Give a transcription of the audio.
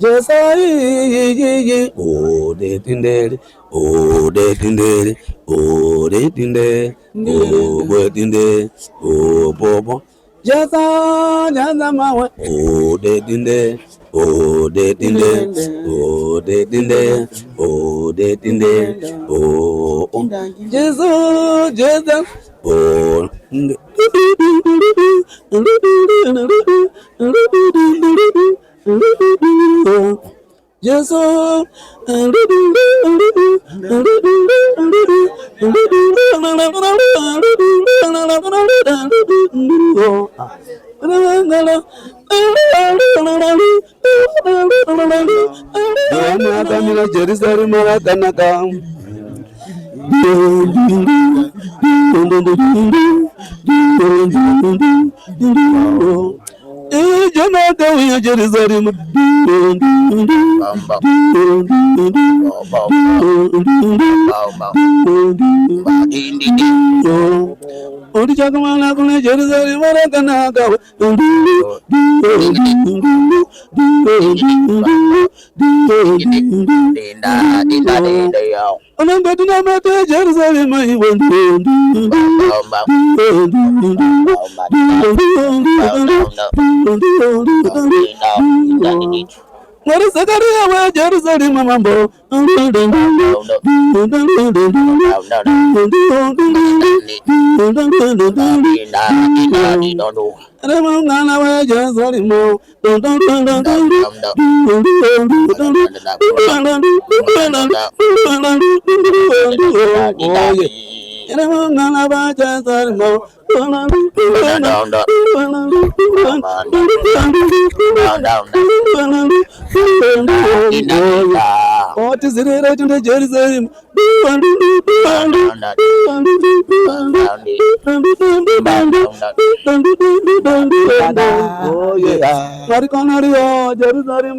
Just oh, they did oh, they did oh, they did oh, what in the oh, Bobo. Just my oh, they did oh, they did oh, they did oh, they did oh, Jesus, oh. Yes, oh, Jerusalem. Odi jagamana kune Jerusalem marakana ka. Ona bedina mate Jerusalem mai wondu. What is that? Jerusalem, mambo. What is it right in the Jerusalem? Oh yeah, Jerusalem,